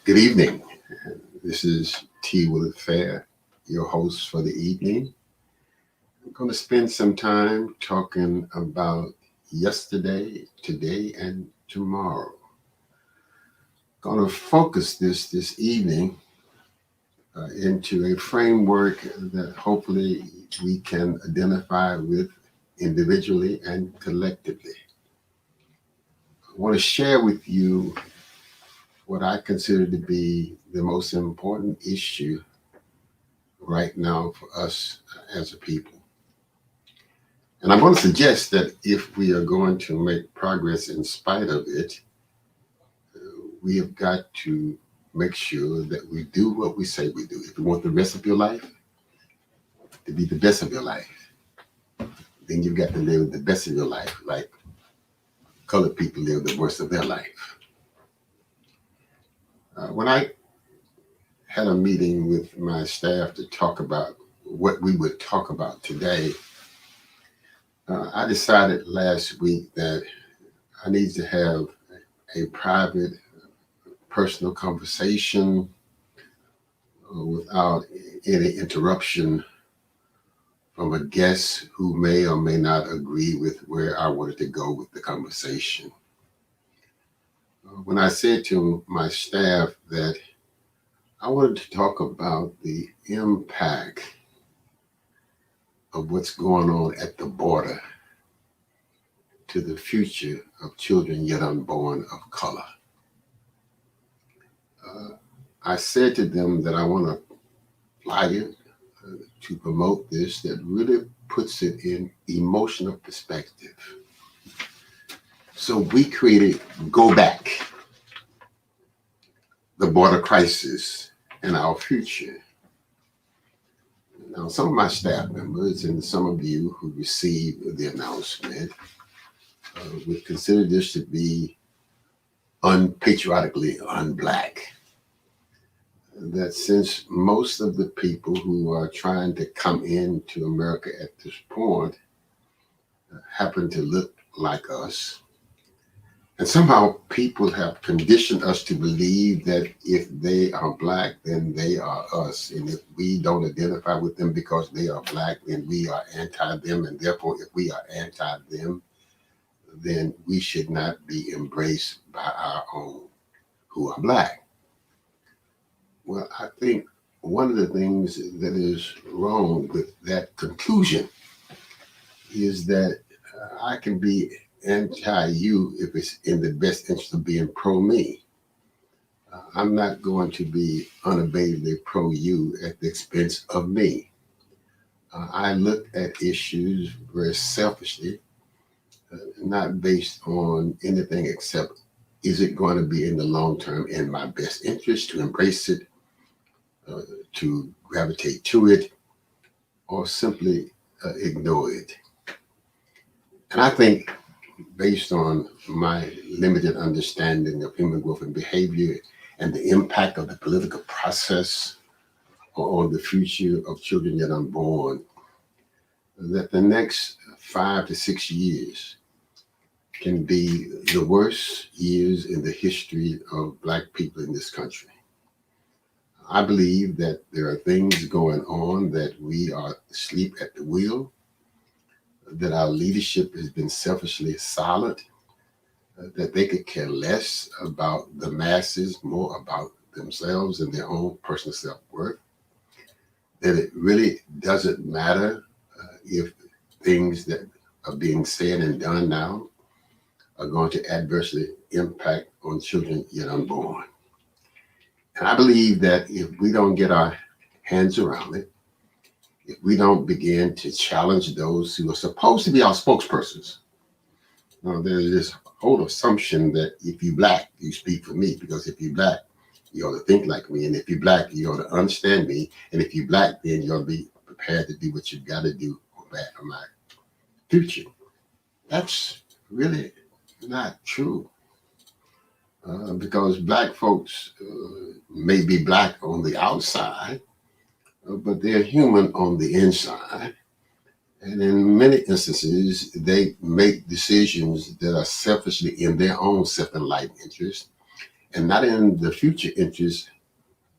Good evening. This is T. Willard Fair, your host for the evening. I'm going to spend some time talking about yesterday, today, and tomorrow. Going to focus this evening into a framework that hopefully we can identify with individually and collectively. I want to share with you what I consider to be the most important issue right now for us as a people. And I'm going to suggest that if we are going to make progress in spite of it, we have got to make sure that we do what we say we do. If you want the rest of your life to be the best of your life, then you've got to live the best of your life like colored people live the worst of their life. When I had a meeting with my staff to talk about what we would talk about today, I decided last week that I need to have a private, personal conversation without any interruption from a guest who may or may not agree with where I wanted to go with the conversation. When I said to my staff that I wanted to talk about the impact of what's going on at the border to the future of children yet unborn of color. I said to them that I want a flyer to promote this that really puts it in emotional perspective. So we created Go Back, the border crisis and our future. Now, some of my staff members and some of you who received the announcement would consider this to be unpatriotically un-Black. That since most of the people who are trying to come into America at this point happen to look like us, and somehow people have conditioned us to believe that if they are Black, then they are us. And if we don't identify with them because they are Black, then we are anti-them. And therefore, if we are anti-them, then we should not be embraced by our own who are Black. Well, I think one of the things that is wrong with that conclusion is that I can be anti-you if it's in the best interest of being pro-me. I'm not going to be unabatedly pro-you at the expense of me. I look at issues very selfishly, not based on anything except is it going to be in the long term in my best interest to embrace it, to gravitate to it, or simply ignore it. And I think based on my limited understanding of human growth and behavior and the impact of the political process on the future of children yet unborn, that the next 5 to 6 years can be the worst years in the history of Black people in this country. I believe that there are things going on that we are asleep at the wheel, that our leadership has been selfishly silent, that they could care less about the masses, more about themselves and their own personal self-worth, that it really doesn't matter if things that are being said and done now are going to adversely impact on children yet unborn. And I believe that if we don't get our hands around it, if we don't begin to challenge those who are supposed to be our spokespersons, there's this whole assumption that if you're Black, you speak for me, because if you're Black, you ought to think like me. And if you're Black, you ought to understand me. And if you're Black, then you ought to be prepared to do what you've got to do on behalf of my future. That's really not true. Because Black folks may be Black on the outside, but they're human on the inside. And in many instances, they make decisions that are selfishly in their own self-enlightened interest. and not in the future interest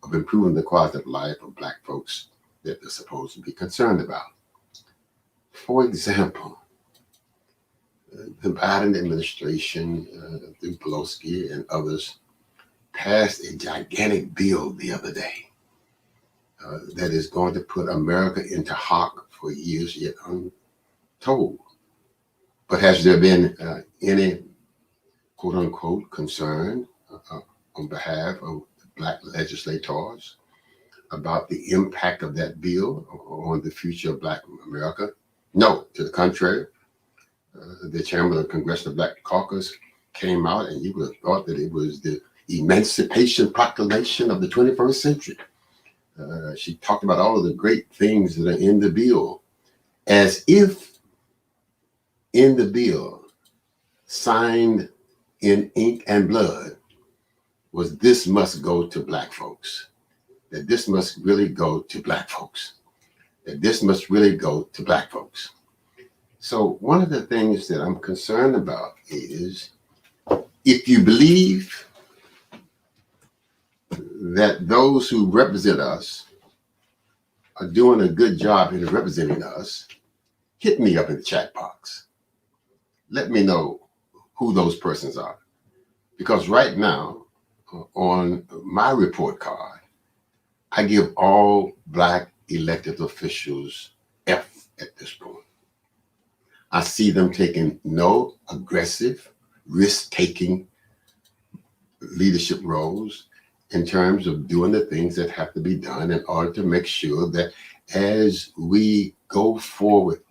of improving the quality of life of Black folks that they're supposed to be concerned about. For example, the Biden administration, through Pelosi and others, passed a gigantic bill the other day that is going to put America into hock for years yet untold. But has there been any quote unquote concern on behalf of Black legislators about the impact of that bill on the future of Black America? No, to the contrary. The chairman of the Congressional Black Caucus came out, and you would have thought that it was the Emancipation Proclamation of the 21st century. She talked about all of the great things that are in the bill, as if in the bill, signed in ink and blood, was this must go to Black folks, that this must really go to Black folks, that this must really go to Black folks. So one of the things that I'm concerned about is, if you believe that those who represent us are doing a good job in representing us, hit me up in the chat box. Let me know who those persons are. Because right now, on my report card, I give all Black elected officials F at this point. I see them taking no aggressive, risk-taking leadership roles in terms of doing the things that have to be done in order to make sure that as we go forward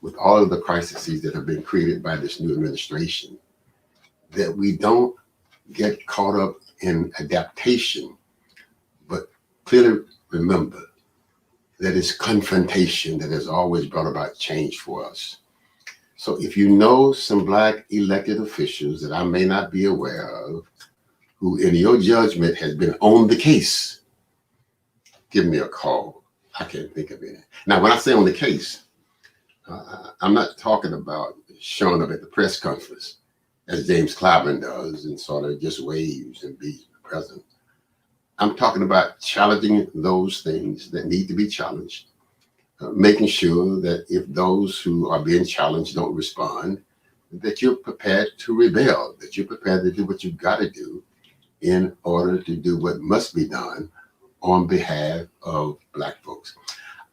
with all of the crises that have been created by this new administration, that we don't get caught up in adaptation, but clearly remember that it's confrontation that has always brought about change for us. So if you know some Black elected officials that I may not be aware of, who in your judgment has been on the case, give me a call. I can't think of any. Now, when I say on the case, I'm not talking about showing up at the press conference as James Clyburn does and sort of just waves and be present. I'm talking about challenging those things that need to be challenged, making sure that if those who are being challenged don't respond, that you're prepared to rebel, that you're prepared to do what you've got to do in order to do what must be done on behalf of Black folks.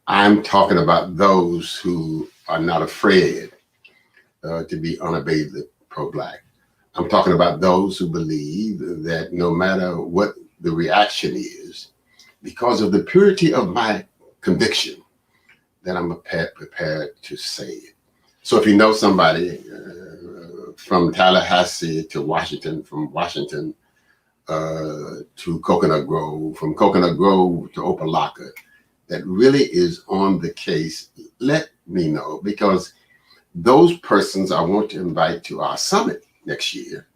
I'm talking about those who are not afraid to be unabatedly pro-Black. I'm talking about those who believe that no matter what the reaction is, because of the purity of my conviction, that I'm prepared to say it. So if you know somebody from Tallahassee to Washington, from Washington to Coconut Grove, from Coconut Grove to Opelika, that really is on the case, let me know, because those persons I want to invite to our summit next year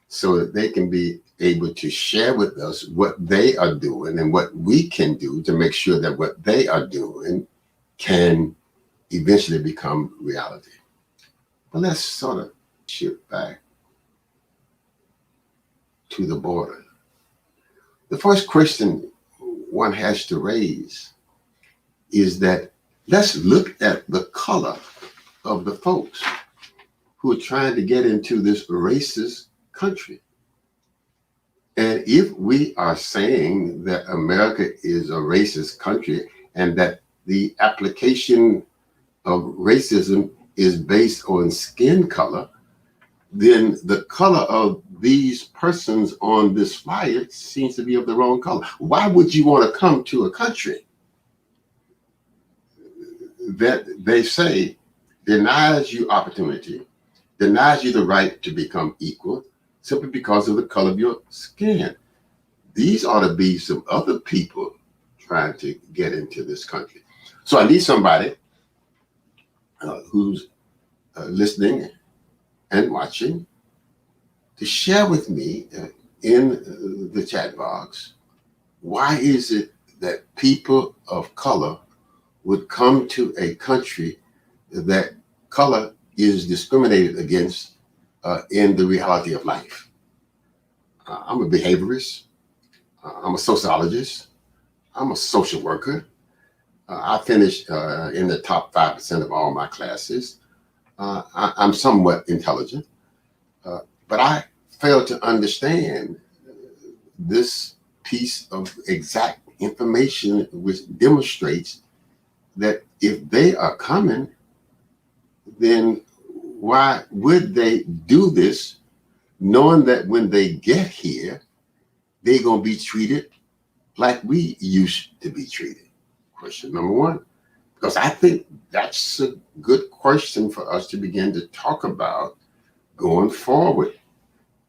so that they can be able to share with us what they are doing and what we can do to make sure that what they are doing can eventually become reality. But let's sort of shift back to the border. The first question one has to raise is that let's look at the color of the folks who are trying to get into this racist country. And if we are saying that America is a racist country and that the application of racism is based on skin color, then the color of these persons on this flyer seems to be of the wrong color. Why would you want to come to a country that they say denies you opportunity, denies you the right to become equal, simply because of the color of your skin? These ought to be some other people trying to get into this country. So I need somebody who's listening and watching to share with me in the chat box, why is it that people of color would come to a country that color is discriminated against in the reality of life? I'm a behaviorist. I'm a sociologist. I'm a social worker. I finished in the top 5% of all my classes. I'm somewhat intelligent, but I failed to understand this piece of exact information which demonstrates that if they are coming, then why would they do this knowing that when they get here, they're going to be treated like we used to be treated? Question number one, because I think that's a good question for us to begin to talk about going forward.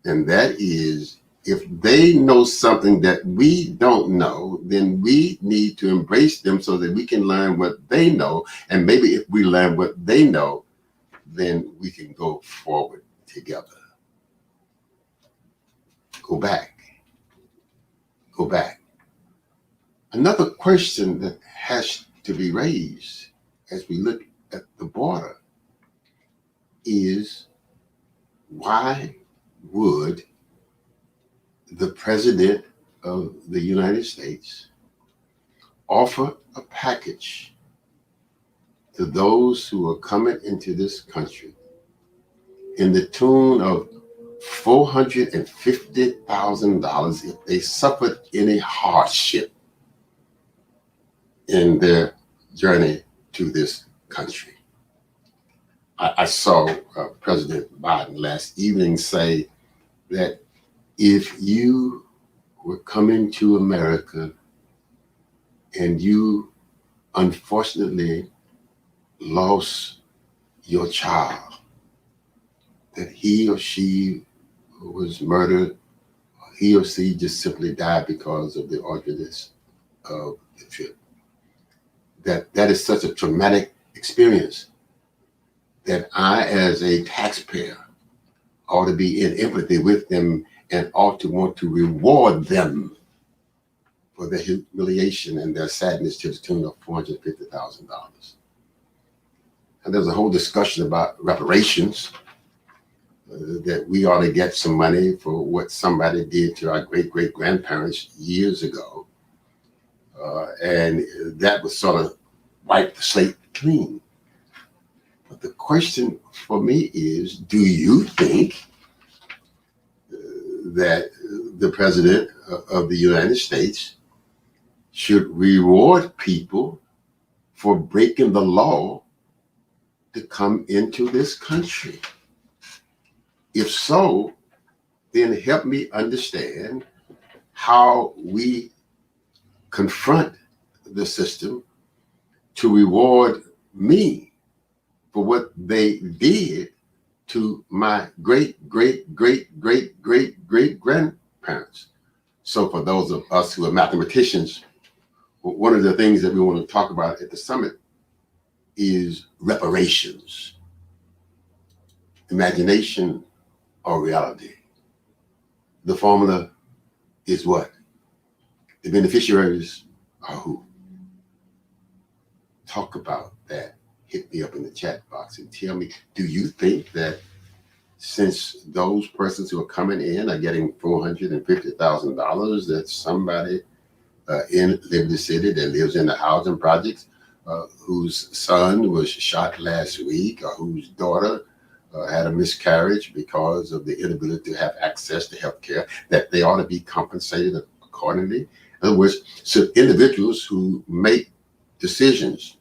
And that is, if they know something that we don't know, then we need to embrace them so that we can learn what they know. And maybe if we learn what they know, then we can go forward together. Go back. Go back. Another question that has to be raised as we look at the border is, why would the President of the United States offer a package to those who are coming into this country in the tune of $450,000 if they suffered any hardship in their journey to this country? I saw President Biden last evening say that if you were coming to America and you unfortunately lost your child, that he or she was murdered, he or she just simply died because of the awkwardness of the trip. That is such a traumatic experience that I, as a taxpayer, ought to be in empathy with them and ought to want to reward them for their humiliation and their sadness to the tune of $450,000. And there's a whole discussion about reparations, that we ought to get some money for what somebody did to our great-great-grandparents years ago. And that would sort of wipe the slate clean. But the question for me is, do you think that the President of the United States should reward people for breaking the law to come into this country? If so, then help me understand how we confront the system to reward me for what they did to my great-great-great-great-great-great-grandparents. So for those of us who are mathematicians, one of the things that we want to talk about at the summit is reparations. Imagination or reality? The formula is what? The beneficiaries are who? Talk about that. Hit me up in the chat box and tell me, do you think that since those persons who are coming in are getting $450,000, that somebody in Liberty City that lives in the housing projects, whose son was shot last week, or whose daughter had a miscarriage because of the inability to have access to health care, that they ought to be compensated accordingly? In other words, so individuals who make decisions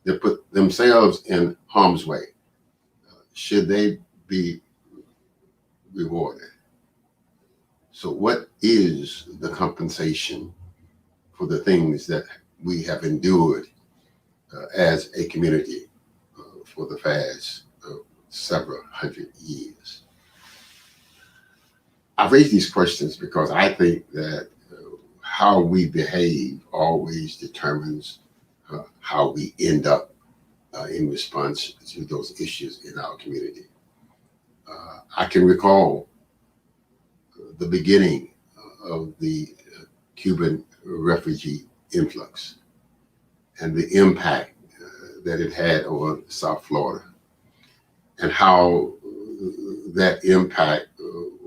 that put themselves in harm's way, should they be rewarded? So what is the compensation for the things that we have endured as a community for the past several hundred years? I raise these questions because I think that how we behave always determines how we end up in response to those issues in our community. I can recall the beginning of the Cuban refugee influx and the impact that it had on South Florida, and how that impact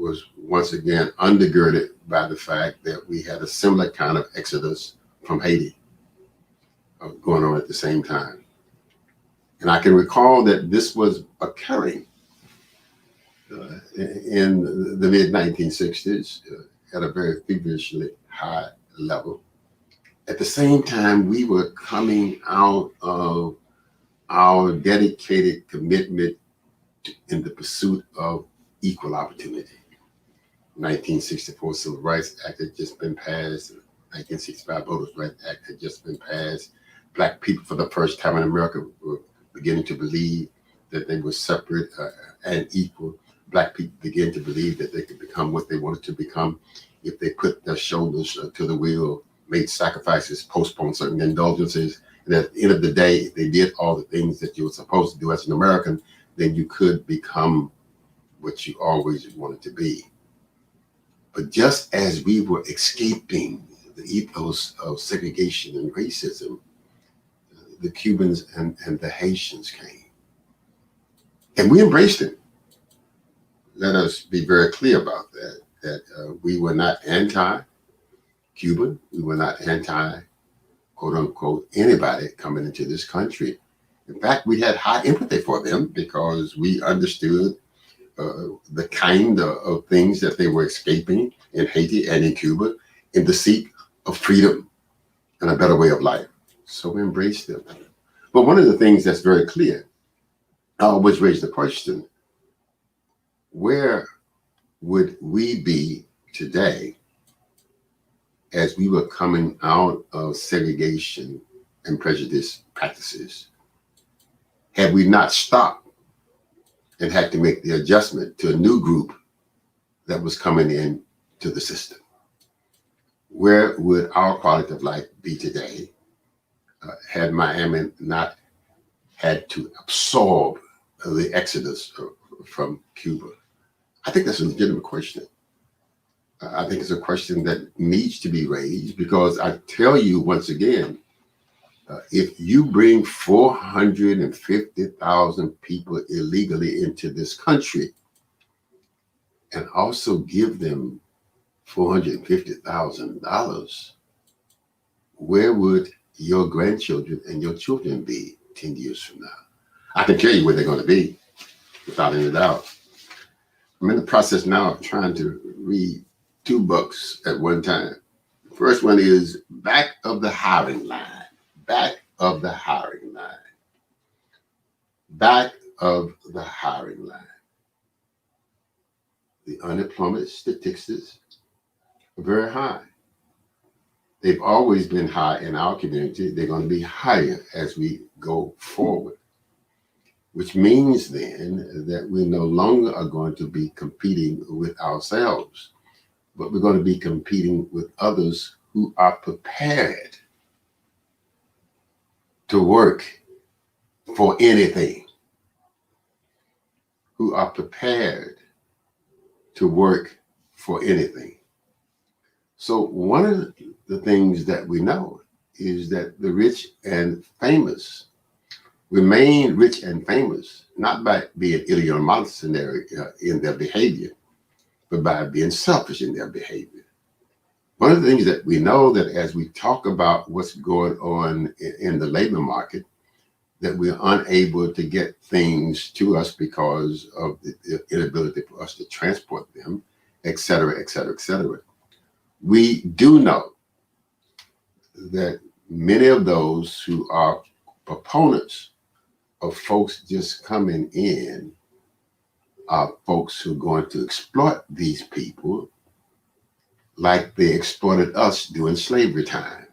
was once again undergirded by the fact that we had a similar kind of exodus from Haiti going on at the same time. And I can recall that this was occurring in the mid 1960s at a very feverishly high level. At the same time, we were coming out of our dedicated commitment in the pursuit of equal opportunity. 1964 Civil Rights Act had just been passed. 1965 Voters' Rights Act had just been passed. Black people, for the first time in America, were beginning to believe that they were separate and equal. Black people began to believe that they could become what they wanted to become if they put their shoulders to the wheel, made sacrifices, postponed certain indulgences. And at the end of the day, if they did all the things that you were supposed to do as an American, then you could become what you always wanted to be. But just as we were escaping the ethos of segregation and racism, the Cubans and the Haitians came. And we embraced it. Let us be very clear about that we were not anti-Cuban. We were not anti, quote unquote, anybody coming into this country. In fact, we had high empathy for them because we understood the kind of things that they were escaping in Haiti and in Cuba in the seek of freedom and a better way of life. So we embraced them. But one of the things that's very clear, I always raise the question, where would we be today as we were coming out of segregation and prejudice practices had we not stopped and had to make the adjustment to a new group that was coming in to the system? Where would our quality of life be today had Miami not had to absorb the exodus from Cuba? I think that's a legitimate question. I think it's a question that needs to be raised because I tell you once again, if you bring 450,000 people illegally into this country and also give them $450,000, where would your grandchildren and your children be 10 years from now? I can tell you where they're going to be without any doubt. I'm in the process now of trying to read 2 books at one time. The first one is Back of the Hiring Line. Back of the Hiring Line. Back of the Hiring Line. The unemployment statistics are very high. They've always been high in our community. They're going to be higher as we go forward, which means then that we no longer are going to be competing with ourselves, but we're going to be competing with others who are prepared to work for anything, who are prepared to work for anything. So one of the things that we know is that the rich and famous remain rich and famous, not by being idiosyncratic in their behavior, but by being selfish in their behavior. One of the things that we know that as we talk about what's going on in the labor market, that we're unable to get things to us because of the inability for us to transport them, et cetera, et cetera, et cetera. We do know that many of those who are proponents of folks just coming in are folks who are going to exploit these people like they exploited us during slavery time.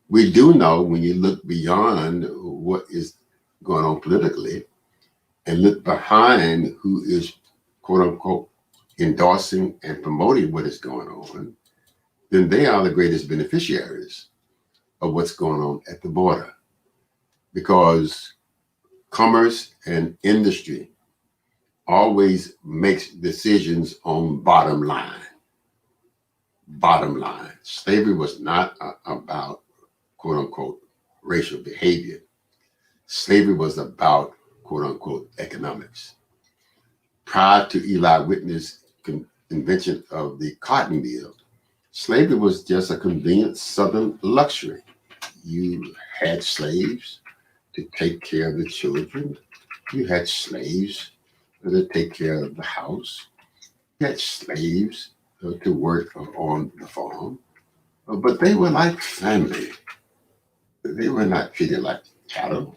We do know when you look beyond what is going on politically and look behind who is, quote unquote, endorsing and promoting what is going on, then they are the greatest beneficiaries of what's going on at the border. Because commerce and industry always makes decisions on bottom line. Bottom line. Slavery was not about, quote unquote, racial behavior. Slavery was about, quote unquote, economics. Prior to Eli Whitney's invention of the cotton mill, slavery was just a convenient Southern luxury. You had slaves to take care of the children. You had slaves to take care of the house. You had slaves to work on the farm. But they were like family. They were not treated like cattle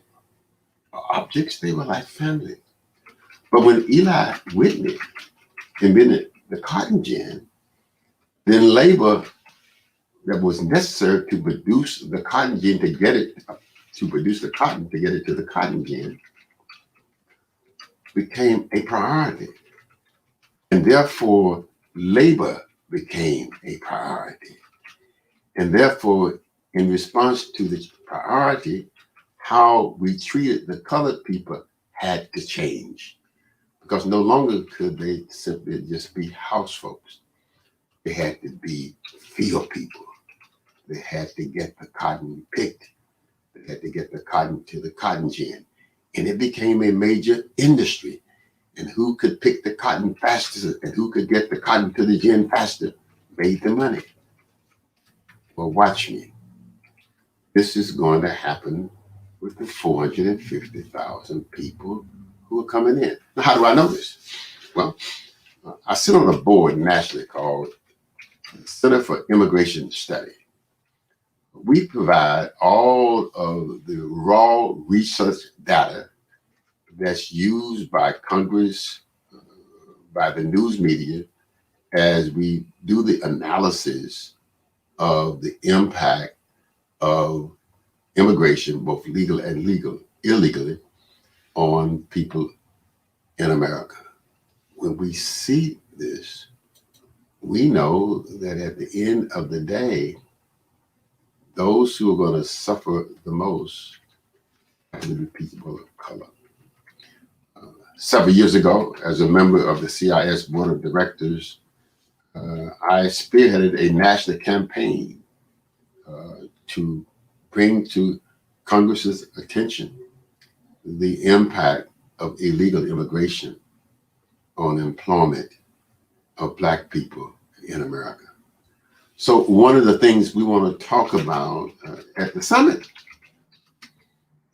or objects. They were like family. But when Eli Whitney invented the cotton gin, then labor that was necessary to produce the cotton gin to get it to produce the cotton to get it to the cotton gin became a priority, and therefore labor became a priority, and therefore in response to the priority, how we treated the colored people had to change, because no longer could they simply just be house folks. They had to be field people. They had to get the cotton picked. They had to get the cotton to the cotton gin. And it became a major industry. And who could pick the cotton faster and who could get the cotton to the gin faster made the money. Well, watch me. This is going to happen with the 450,000 people who are coming in. Now, how do I know this? Well, I sit on a board nationally called Center for Immigration Study. We provide all of the raw research data that's used by Congress, by the news media, as we do the analysis of the impact of immigration, both legal and illegally, on people in America. When we see this, we know that at the end of the day, those who are going to suffer the most are going to be people of color. Several years ago, as a member of the CIS Board of Directors, I spearheaded a national campaign to bring to Congress's attention the impact of illegal immigration on employment of Black people in America. So one of the things we want to talk about at the summit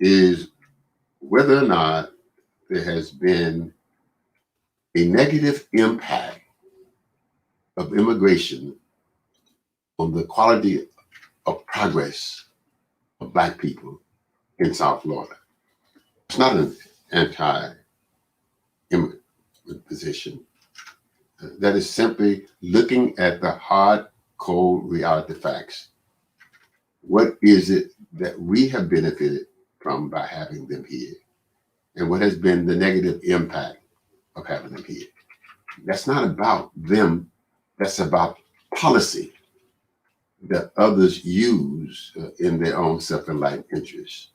is whether or not there has been a negative impact of immigration on the quality of progress of Black people in South Florida. It's not an anti-immigrant position. That is simply looking at the hard, cold reality facts. What is it that we have benefited from by having them here? And what has been the negative impact of having them here? That's not about them. That's about policy that others use in their own self-enlightened interests.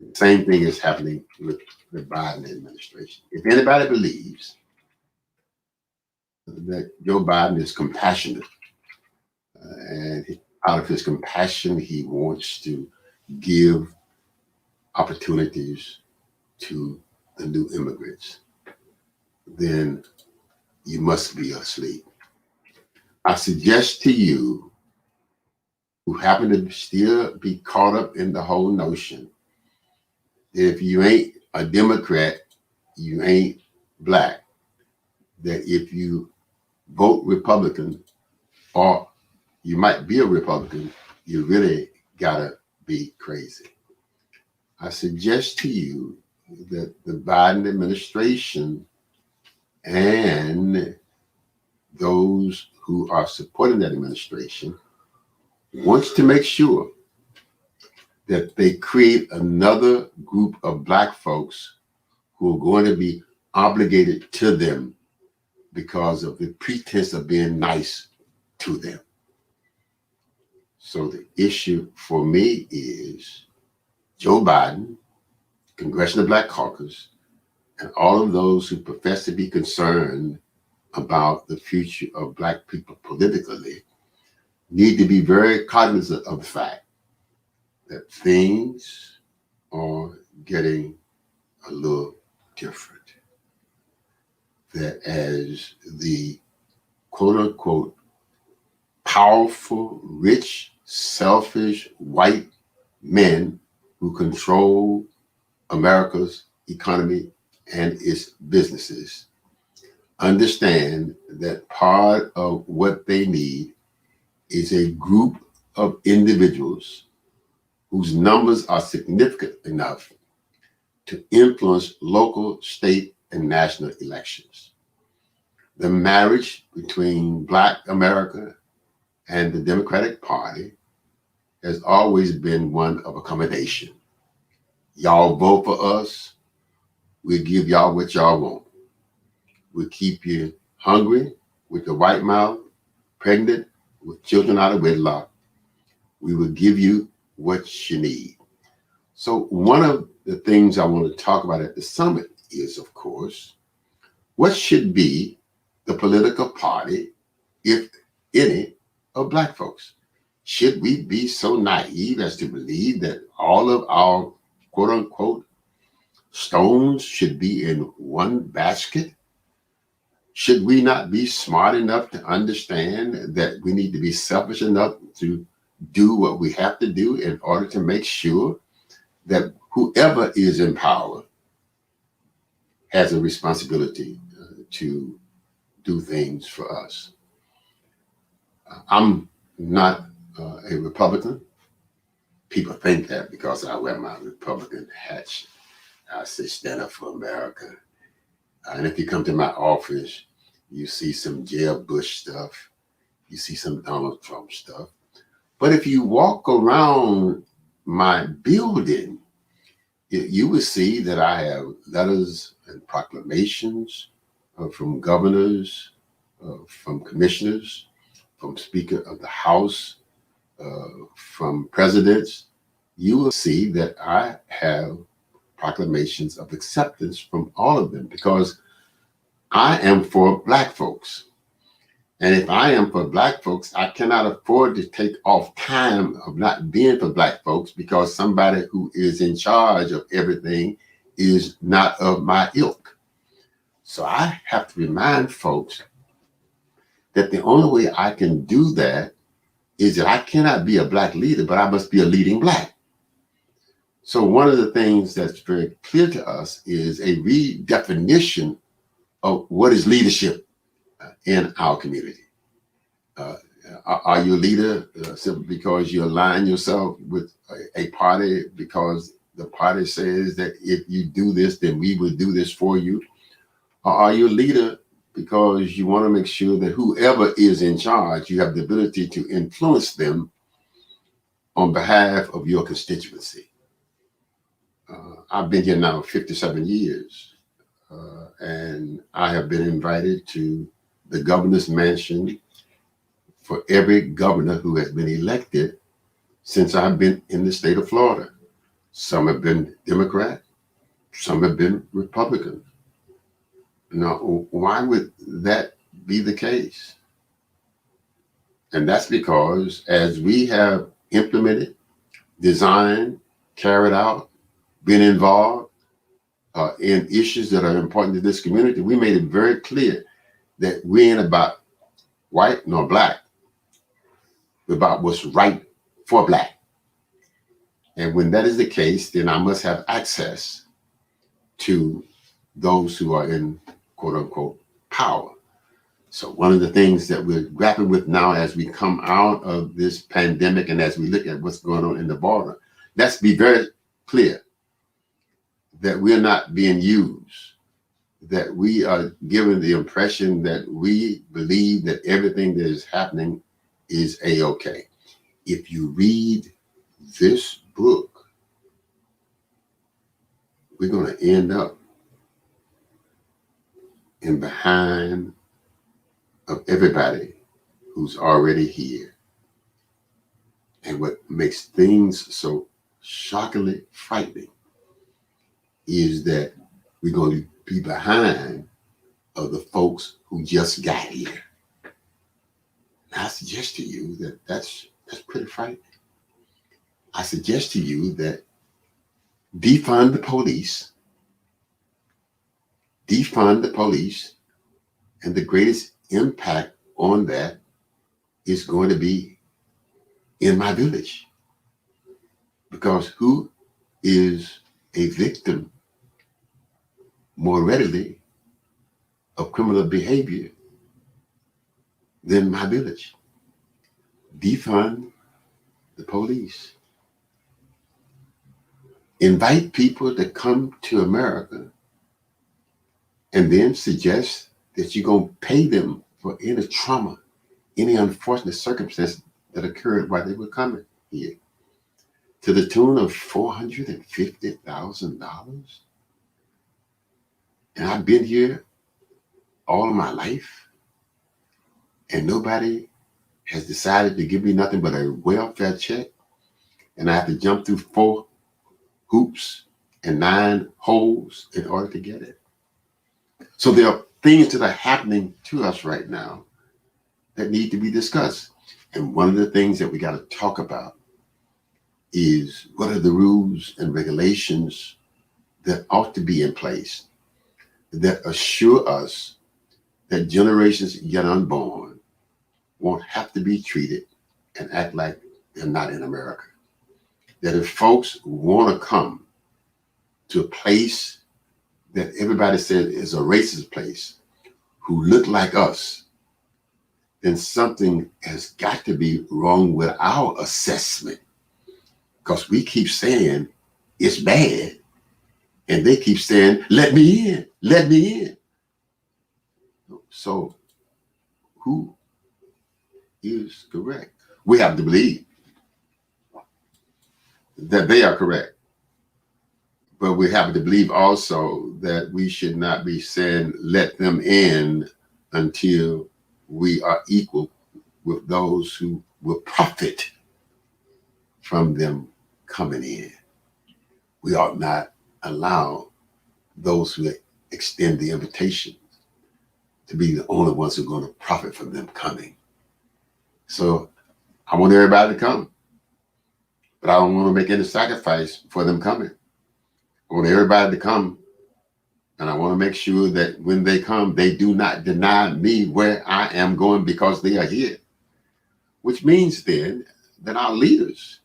The same thing is happening with the Biden administration. If anybody believes that Joe Biden is compassionate, and out of his compassion, he wants to give opportunities to the new immigrants, then you must be asleep. I suggest to you, who happen to still be caught up in the whole notion, that if you ain't a Democrat, you ain't Black, that if you vote Republican, or you might be a Republican, you really gotta be crazy. I suggest to you that the Biden administration and those who are supporting that administration wants to make sure that they create another group of Black folks who are going to be obligated to them because of the pretense of being nice to them. So the issue for me is Joe Biden, Congressional Black Caucus, and all of those who profess to be concerned about the future of Black people politically need to be very cognizant of the fact that things are getting a little different. that as the quote unquote powerful, rich, selfish white men who control America's economy and its businesses understand that part of what they need is a group of individuals whose numbers are significant enough to influence local, state, and national elections. The marriage between Black America and the Democratic Party has always been one of accommodation. Y'all vote for us, we'll give y'all what y'all want. We'll keep you hungry with the white mouth, pregnant with children out of wedlock. We will give you what you need. So one of the things I want to talk about at the summit is, of course, what should be the political party, if any, of Black folks? Should we be so naive as to believe that all of our quote unquote stones should be in one basket? Should we not be smart enough to understand that we need to be selfish enough to do what we have to do in order to make sure that whoever is in power has a responsibility to do things for us? I'm not a Republican. People think that because I wear my Republican hat. I say stand up for America. And if you come to my office, you see some Jeb Bush stuff. You see some Donald Trump stuff. But if you walk around my building, you will see that I have letters and proclamations from governors, from commissioners, from Speaker of the House, from presidents. You will see that I have proclamations of acceptance from all of them because I am for Black folks. And if I am for Black folks, I cannot afford to take off time of not being for Black folks because somebody who is in charge of everything is not of my ilk. So I have to remind folks that the only way I can do that is that I cannot be a Black leader, but I must be a leading Black. So one of the things that's very clear to us is a redefinition of what is leadership in our community. Are you a leader simply because you align yourself with a party because the party says that if you do this, then we will do this for you? Or are you a leader because you want to make sure that whoever is in charge, you have the ability to influence them on behalf of your constituency? I've been here now 57 years, and I have been invited to the governor's mansion for every governor who has been elected since I've been in the state of Florida. Some have been Democrat, some have been Republican. Now, why would that be the case? And that's because as we have implemented, designed, carried out, been involved in issues that are important to this community, we made it very clear that we ain't about white nor Black. We're about what's right for Black. And when that is the case, then I must have access to those who are in quote unquote power. So one of the things that we're grappling with now as we come out of this pandemic and as we look at what's going on in the border, let's be very clear that we're not being used, that we are given the impression that we believe that everything that is happening is A-okay. If you read this book, we're going to end up in behind of everybody who's already here. And what makes things so shockingly frightening is that we're going to be behind of the folks who just got here. Now, I suggest to you that that's pretty frightening. I suggest to you that defund the police And the greatest impact on that is going to be in my village. Because who is a victim more readily of criminal behavior than my village? Defund the police. Invite people to come to America and then suggest that you're going to pay them for any trauma, any unfortunate circumstance that occurred while they were coming here, to the tune of $450,000. And I've been here all of my life, and nobody has decided to give me nothing but a welfare check, and I have to jump through 4 hoops and 9 holes in order to get it. So there are things that are happening to us right now that need to be discussed. And one of the things that we got to talk about is what are the rules and regulations that ought to be in place that assure us that generations yet unborn won't have to be treated and act like they're not in America. That if folks want to come to a place that everybody says is a racist place, who look like us, then something has got to be wrong with our assessment. Because we keep saying it's bad, and they keep saying, let me in, let me in. So who is correct? We have to believe that they are correct. But we have to believe also that we should not be saying, let them in until we are equal with those who will profit from them coming in. We ought not allow those who extend the invitation to be the only ones who are going to profit from them coming. So I want everybody to come, but I don't want to make any sacrifice for them coming. I want everybody to come, and I want to make sure that when they come, they do not deny me where I am going because they are here. Which means then that our leaders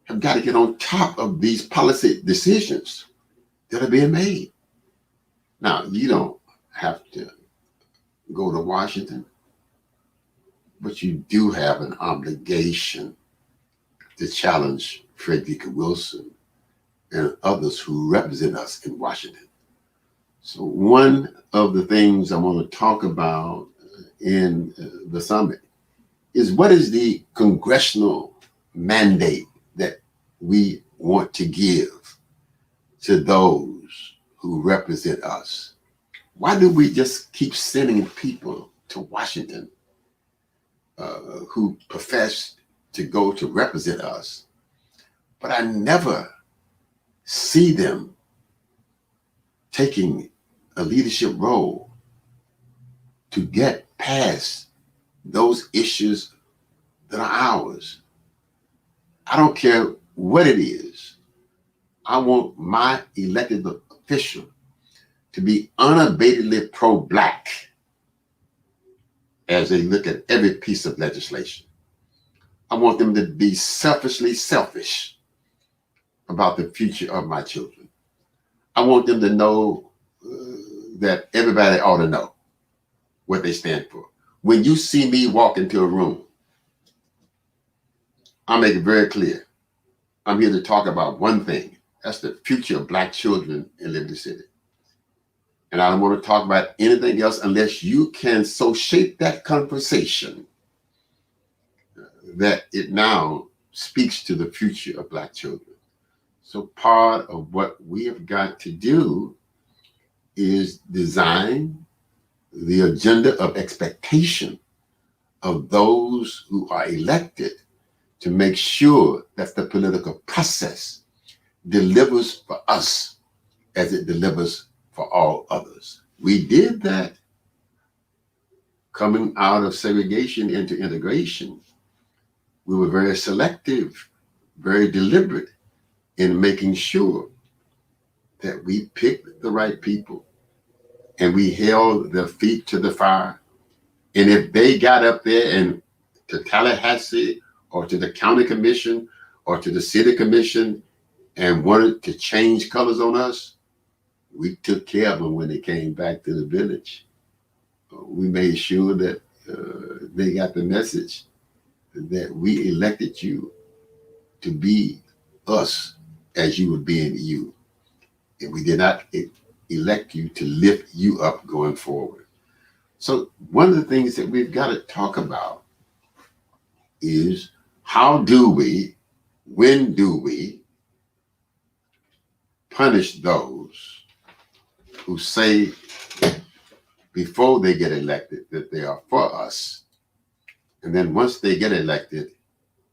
have got to get on top of these policy decisions that are being made. Now, you don't have to go to Washington, but you do have an obligation to challenge Frederick Wilson and others who represent us in Washington. So one of the things I want to talk about in the summit is what is the congressional mandate that we want to give to those who represent us? Why do we just keep sending people to Washington who profess to go to represent us, but I never see them taking a leadership role to get past those issues that are ours? I don't care what it is. I want my elected official to be unabatedly pro-Black as they look at every piece of legislation. I want them to be selfishly selfish about the future of my children. I want them to know that everybody ought to know what they stand for. When you see me walk into a room, I make it very clear. I'm here to talk about one thing. That's the future of Black children in Liberty City. And I don't want to talk about anything else unless you can so shape that conversation that it now speaks to the future of Black children. So part of what we have got to do is design the agenda of expectation of those who are elected to make sure that the political process delivers for us as it delivers for all others. We did that coming out of segregation into integration. We were very selective, very deliberate in making sure that we picked the right people and we held their feet to the fire. And if they got up there and to Tallahassee or to the county commission or to the city commission and wanted to change colors on us, we took care of them when they came back to the village. We made sure that they got the message that we elected you to be us as you were being you. And we did not elect you to lift you up going forward. So one of the things that we've got to talk about is how do we, when do we punish those who say before they get elected that they are for us, and then once they get elected,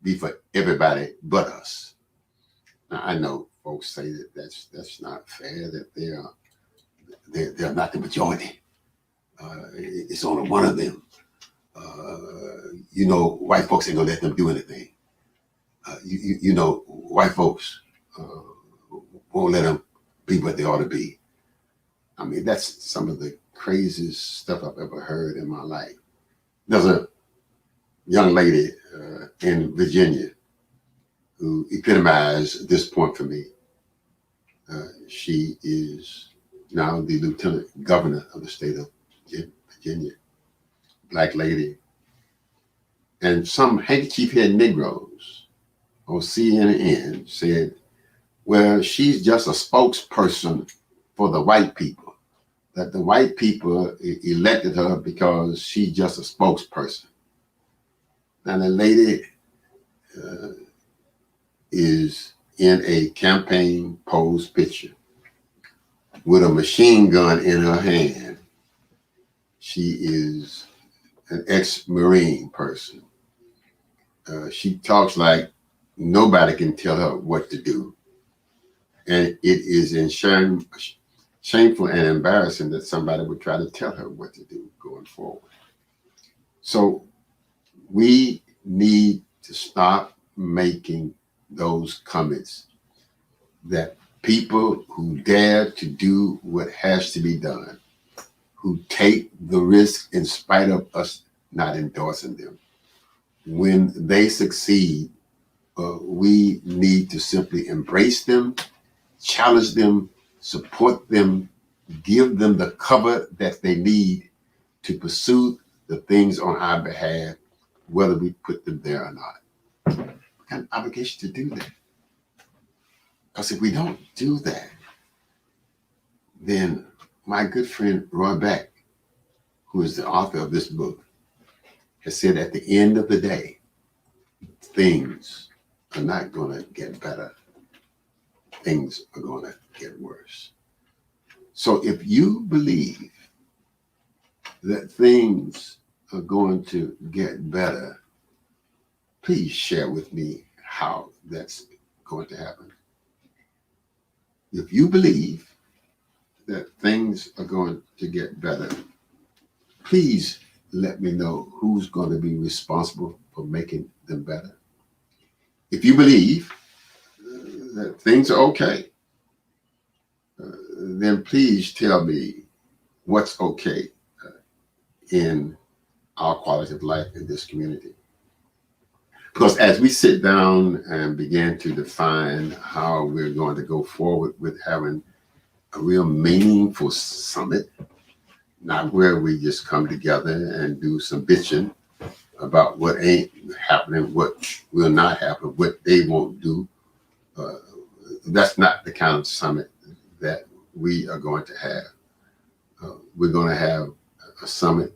be for everybody but us. Now, I know folks say that that's not fair, that they're not the majority. It's only one of them. White folks ain't gonna let them do anything. White folks won't let them be what they ought to be. I mean, that's some of the craziest stuff I've ever heard in my life. There's a young lady in Virginia who epitomized this point for me. She is now the lieutenant governor of the state of Virginia, black lady. And some handkerchief-head Negroes on CNN said, well, she's just a spokesperson for the white people, that the white people elected her because she's just a spokesperson. Now the lady is in a campaign pose picture with a machine gun in her hand. She is an ex-Marine person. She talks like nobody can tell her what to do. And it is shameful and embarrassing that somebody would try to tell her what to do going forward. So we need to stop making those comments that people who dare to do what has to be done, who take the risk in spite of us not endorsing them, when they succeed, we need to simply embrace them, challenge them, support them, give them the cover that they need to pursue the things on our behalf, whether we put them there or not. We got an obligation to do that. Because if we don't do that, then my good friend Roy Beck, who is the author of this book, has said at the end of the day, things are not going to get better. Things are going to get worse. So if you believe that things are going to get better, please share with me how that's going to happen. If you believe that things are going to get better, please let me know who's going to be responsible for making them better. If you believe that things are okay, then please tell me what's okay in our quality of life in this community. Because as we sit down and begin to define how we're going to go forward with having a real meaningful summit, not where we just come together and do some bitching about what ain't happening, what will not happen, what they won't do. That's not the kind of summit that we are going to have. We're going to have a summit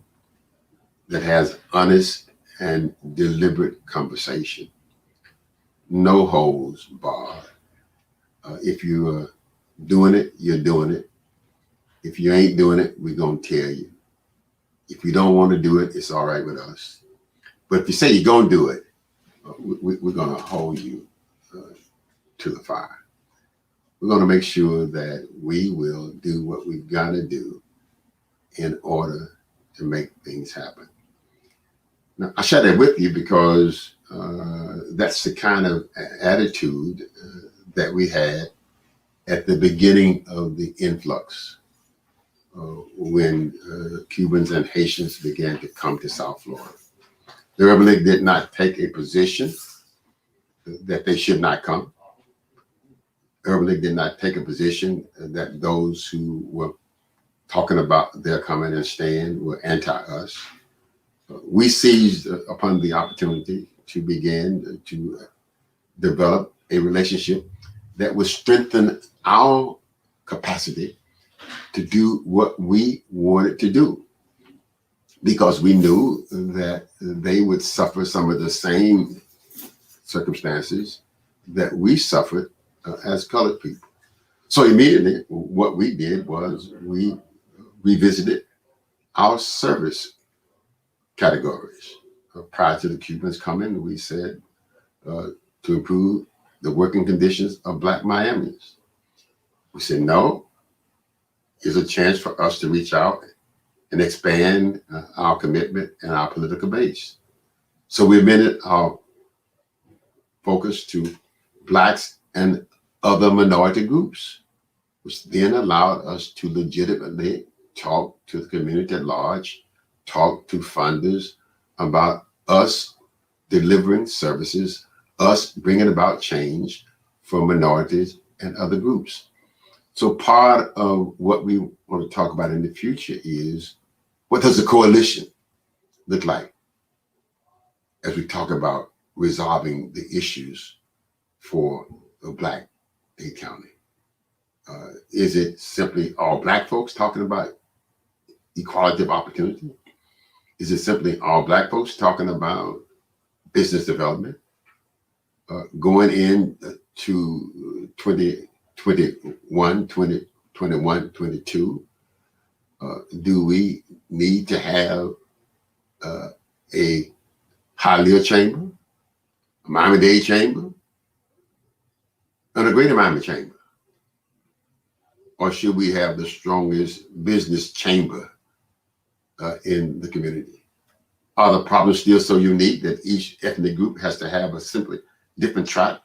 that has honest and deliberate conversation. No holds barred. If you're doing it, you're doing it. If you ain't doing it, we're going to tell you. If you don't want to do it, it's all right with us. But if you say you're going to do it, we're going to hold you to the fire. We're going to make sure that we will do what we've got to do in order to make things happen. Now, I share that with you because that's the kind of attitude that we had at the beginning of the influx. when Cubans and Haitians began to come to South Florida. The Urban League did not take a position that they should not come. The Urban League did not take a position that those who were talking about their coming and staying were anti-us. We seized upon the opportunity to begin to develop a relationship that would strengthen our capacity to do what we wanted to do, because we knew that they would suffer some of the same circumstances that we suffered as colored people. So immediately what we did was we revisited our service categories. Prior to the Cubans coming, we said to improve the working conditions of Black Miamians. We said, no, here's a chance for us to reach out and expand our commitment and our political base. So we amended our focus to Blacks and other minority groups, which then allowed us to legitimately talk to the community at large, talk to funders about us delivering services, us bringing about change for minorities and other groups. So part of what we want to talk about in the future is, what does a coalition look like as we talk about resolving the issues for the Black Dade County? Is it simply all Black folks talking about equality of opportunity? Is it simply all Black folks talking about business development? Going in to 2021, 2021, 22, do we need to have a Hialeah chamber, a Miami-Dade chamber, and a Greater Miami chamber? Or should we have the strongest business chamber in the community? Are the problems still so unique that each ethnic group has to have a simply different track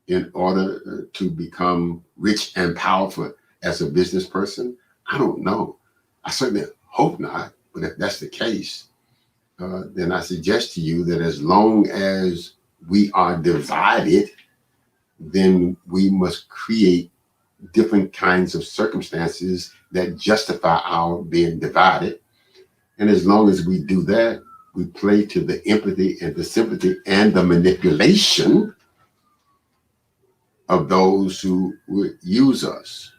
in order to become rich and powerful as a business person? I don't know. I certainly hope not. But if that's the case, then I suggest to you that as long as we are divided, then we must create different kinds of circumstances that justify our being divided. And as long as we do that, we play to the empathy and the sympathy and the manipulation of those who would use us.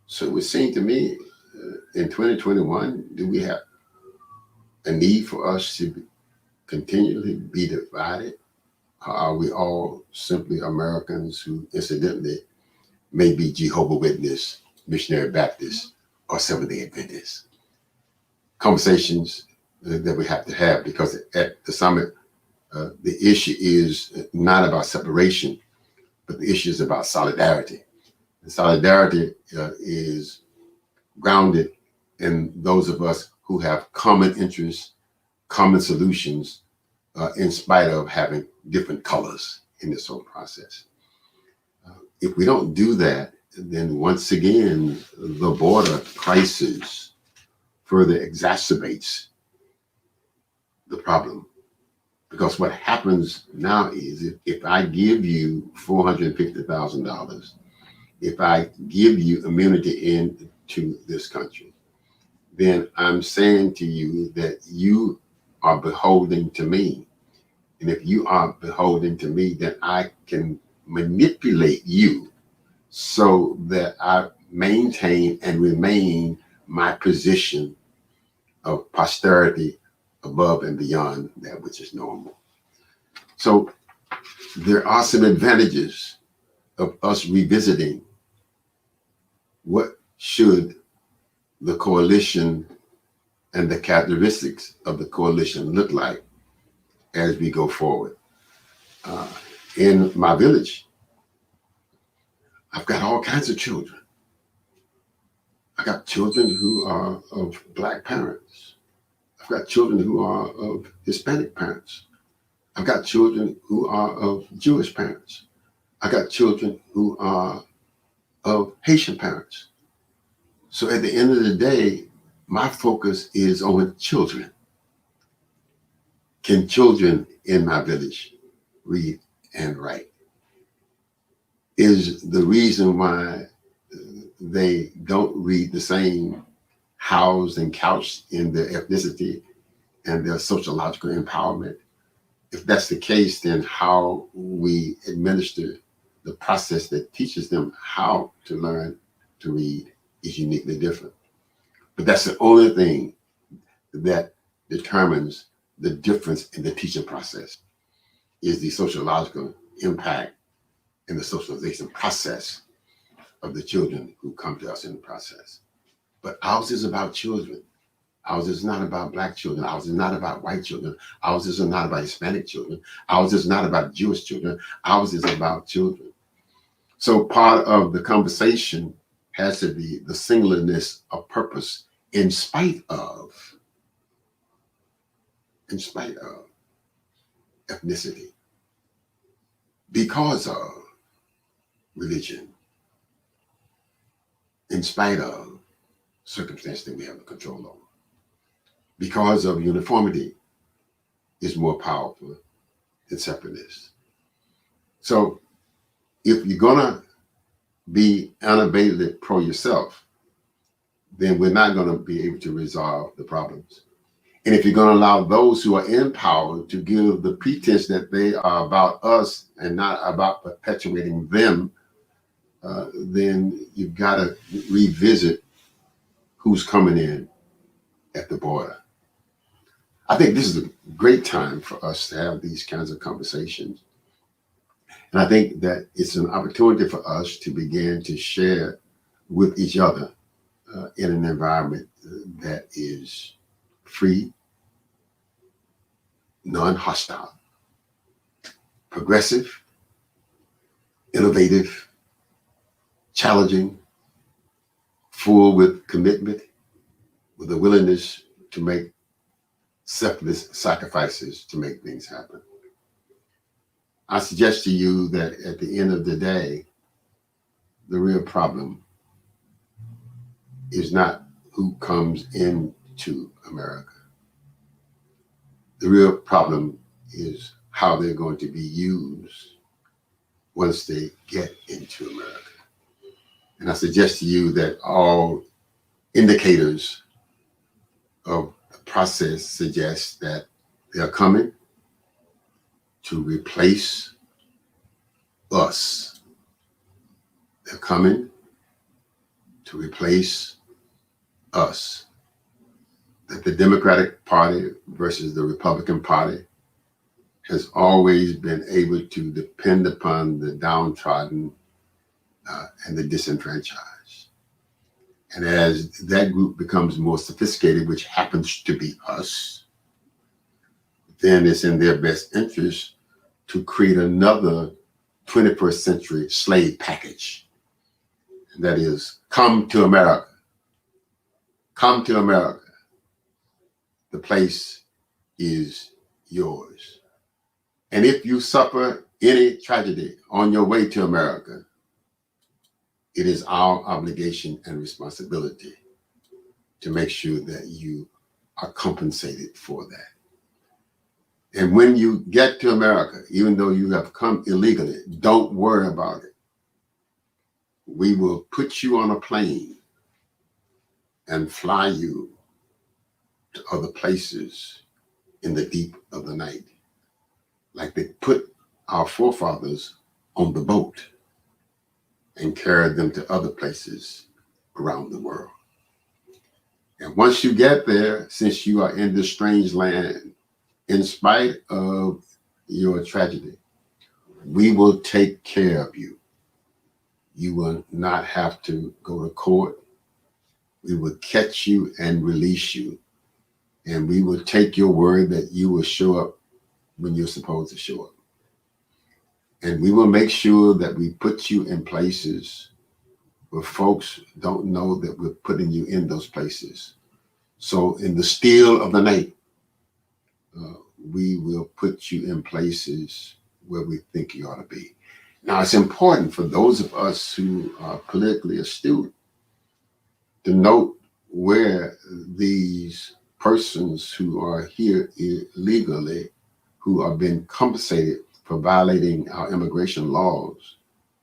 So it would seem to me, in 2021, do we have a need for us to continually be divided? Or are we all simply Americans who incidentally may be Jehovah's Witness, Missionary Baptist, or Seventh-day Adventist? Conversations that we have to have, because at the summit, the issue is not about separation, but the issue is about solidarity. And solidarity is grounded in those of us who have common interests, common solutions, in spite of having different colors in this whole process. If we don't do that, then once again, the border crisis further exacerbates the problem. Because what happens now is, if I give you $450,000, if I give you immunity into this country, then I'm saying to you that you are beholden to me. And if you are beholden to me, then I can manipulate you so that I maintain and remain my position of posterity above and beyond that which is normal. So there are some advantages of us revisiting what should the coalition and the characteristics of the coalition look like as we go forward. In my village, I've got all kinds of children. I got children who are of Black parents. I've got children who are of Hispanic parents. I've got children who are of Jewish parents. I got children who are of Haitian parents. So at the end of the day, my focus is on children. Can children in my village read and write? Is the reason why they don't read the same housed and couched in their ethnicity and their sociological empowerment? If that's the case, then how we administer the process that teaches them how to learn to read is uniquely different. But that's the only thing that determines the difference in the teaching process is the sociological impact and the socialization process of the children who come to us in the process. But ours is about children. Ours is not about Black children. Ours is not about white children. Ours is not about Hispanic children. Ours is not about Jewish children. Ours is about children. So part of the conversation has to be the singleness of purpose in spite of ethnicity, because of religion, in spite of circumstance that we have control over, because of uniformity is more powerful than separateness. So if you're gonna be unabatedly pro yourself, then we're not gonna be able to resolve the problems. And if you're gonna allow those who are in power to give the pretense that they are about us and not about perpetuating them, then you've gotta revisit who's coming in at the border. I think this is a great time for us to have these kinds of conversations. And I think that it's an opportunity for us to begin to share with each other in an environment that is free, non-hostile, progressive, innovative, challenging, full with commitment, with a willingness to make selfless sacrifices to make things happen. I suggest to you that at the end of the day, the real problem is not who comes into America. The real problem is how they're going to be used once they get into America. And I suggest to you that all indicators of the process suggest that they are coming to replace us. They're coming to replace us. That the Democratic Party versus the Republican Party has always been able to depend upon the downtrodden and the disenfranchised. And as that group becomes more sophisticated, which happens to be us, then it's in their best interest to create another 21st century slave package. And that is, come to America. Come to America. The place is yours. And if you suffer any tragedy on your way to America, it is our obligation and responsibility to make sure that you are compensated for that. And when you get to America, even though you have come illegally, don't worry about it. We will put you on a plane and fly you to other places in the deep of the night, like they put our forefathers on the boat and carried them to other places around the world. And once you get there, since you are in this strange land, in spite of your tragedy, we will take care of you. You will not have to go to court. We will catch you and release you. And we will take your word that you will show up when you're supposed to show up. And we will make sure that we put you in places where folks don't know that we're putting you in those places. So in the still of the night, we will put you in places where we think you ought to be. Now, it's important for those of us who are politically astute to note where these persons who are here illegally, who are being compensated for violating our immigration laws,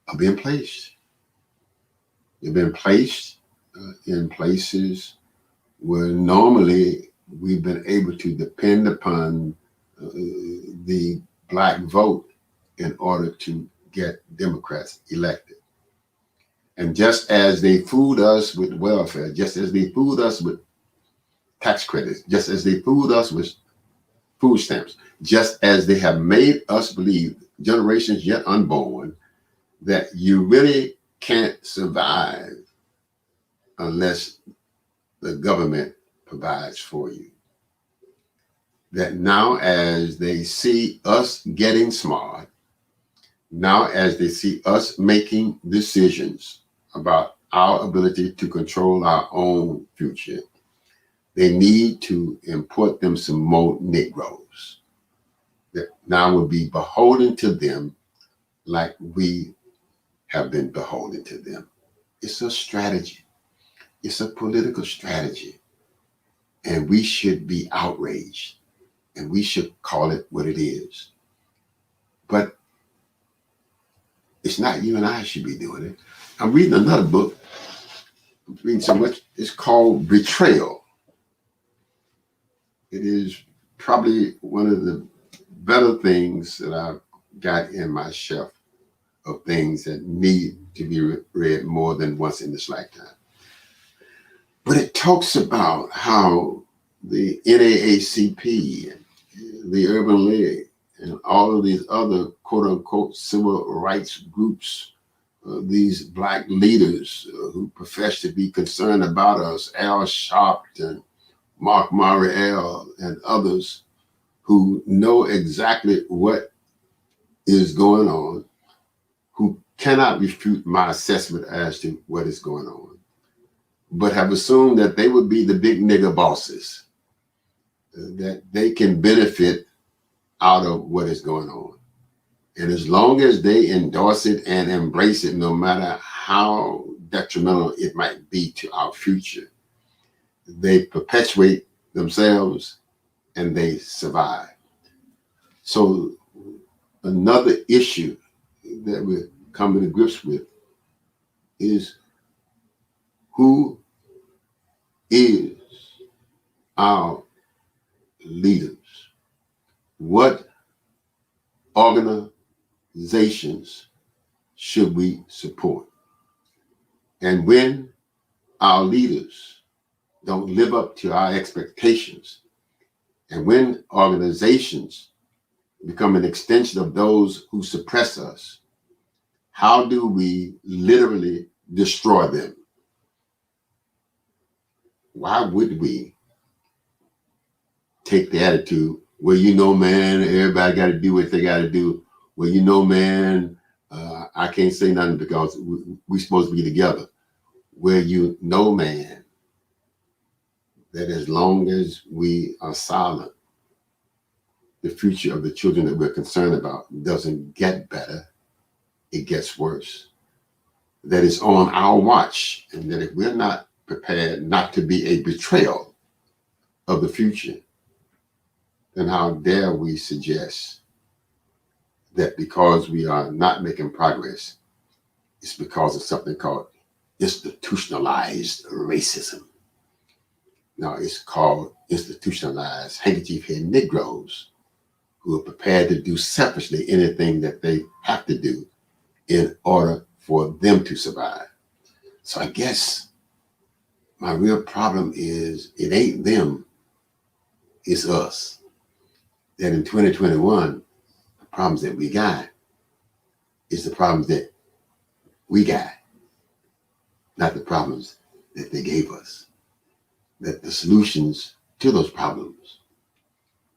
are being placed. They've been placed in places where normally we've been able to depend upon the black vote in order to get Democrats elected. And just as they fooled us with welfare, just as they fooled us with tax credits, just as they fooled us with food stamps, just as they have made us believe, generations yet unborn, that you really can't survive unless the government provides for you. That now as they see us getting smart, now as they see us making decisions about our ability to control our own future, they need to import them some more Negroes that now will be beholden to them like we have been beholden to them. It's a strategy. It's a political strategy. And we should be outraged. And we should call it what it is. But it's not you and I should be doing it. I'm reading another book. I'm reading so much. It's called Betrayal. It is probably one of the better things that I've got in my shelf of things that need to be read more than once in this lifetime. But it talks about how the NAACP, the Urban League, and all of these other quote unquote civil rights groups, these black leaders who profess to be concerned about us, Al Sharpton, Mark Mariel, and others who know exactly what is going on, who cannot refute my assessment as to what is going on, but have assumed that they would be the big nigger bosses, that they can benefit out of what is going on. And as long as they endorse it and embrace it, no matter how detrimental it might be to our future, they perpetuate themselves and they survive. So another issue that we're coming to grips with is who is our leaders? What organizations should we support? And when our leaders don't live up to our expectations, and when organizations become an extension of those who suppress us, how do we literally destroy them? Why would we take the attitude, well, you know, man, everybody got to do what they got to do. Well, you know, man, I can't say nothing because we're supposed to be together. Well, you know, man, that as long as we are silent, the future of the children that we're concerned about doesn't get better, it gets worse. That is on our watch, and that if we're not prepared not to be a betrayal of the future, then how dare we suggest that because we are not making progress, it's because of something called institutionalized racism. Now it's called institutionalized handkerchief-head Negroes who are prepared to do selfishly anything that they have to do in order for them to survive. So I guess my real problem is it ain't them, it's us. That in 2021, the problems that we got is the problems that we got, not the problems that they gave us. That the solutions to those problems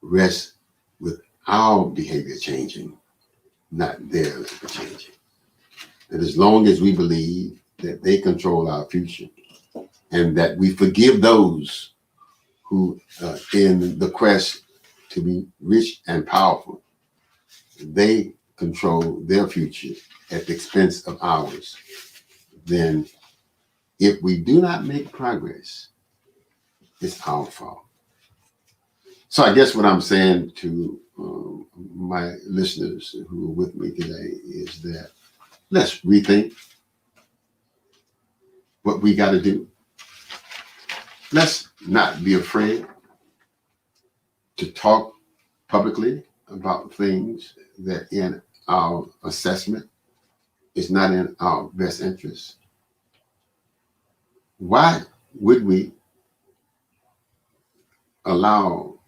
rest with our behavior changing, not theirs for changing. That as long as we believe that they control our future and that we forgive those who, in the quest to be rich and powerful, they control their future at the expense of ours, then If we do not make progress, it's our fault. So I guess what I'm saying to my listeners who are with me today is that let's rethink what we got to do. Let's not be afraid to talk publicly about things that in our assessment is not in our best interest. Why would we allow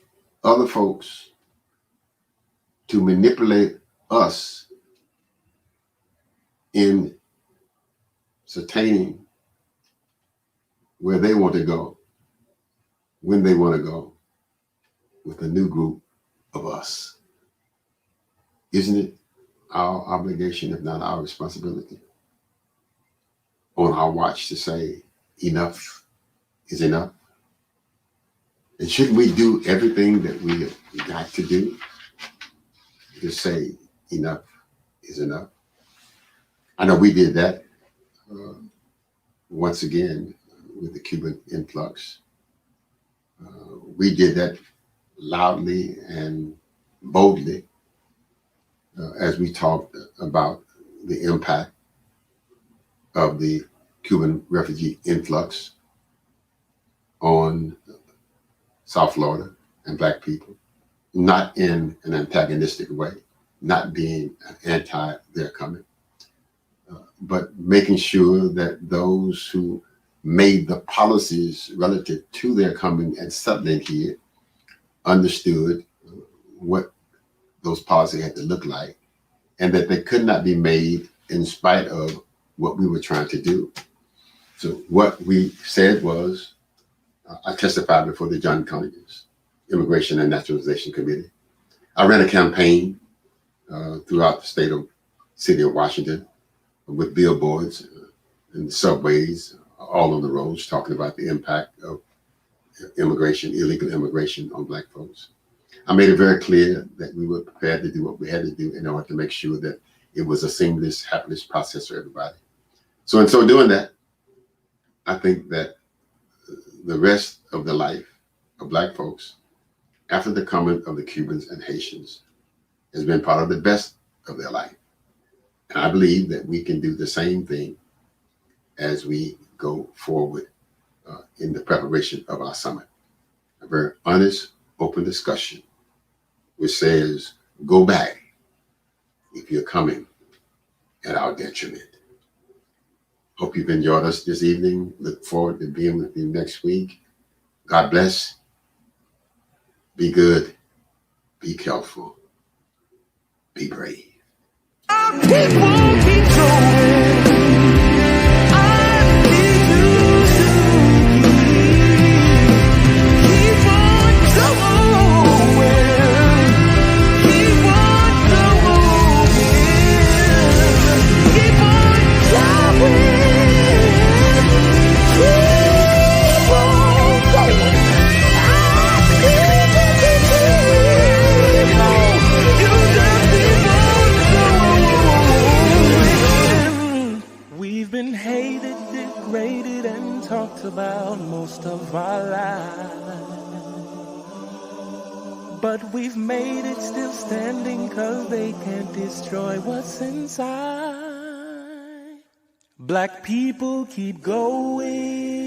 other folks to manipulate us in ascertaining where they want to go, when they want to go, with a new group of us? Isn't it our obligation, if not our responsibility, on our watch to say enough is enough? And shouldn't we do everything that we have got to do to say enough is enough? I know we did that once again with the Cuban influx. We did that loudly and boldly as we talked about the impact of the Cuban refugee influx on South Florida and Black people, not in an antagonistic way, not being anti their coming, but making sure that those who made the policies relative to their coming and settling here understood what those policies had to look like, and that they could not be made in spite of what we were trying to do. So what we said was, I testified before the John Conyers Immigration and Naturalization Committee. I ran a campaign throughout the city of Washington with billboards in the subways, all on the roads, talking about the impact of immigration, illegal immigration on Black folks. I made it very clear that we were prepared to do what we had to do in order to make sure that it was a seamless, happiness process for everybody. So in so doing that, I think that the rest of the life of Black folks after the coming of the Cubans and Haitians has been part of the best of their life. And I believe that we can do the same thing as we go forward in the preparation of our summit. A very honest, open discussion which says, go back if you're coming at our detriment. Hope you've enjoyed us this evening. Look forward to being with you next week. God bless. Be good. Be careful. Be brave. About most of our lives, but we've made it still standing 'cause they can't destroy what's inside. Black people keep going.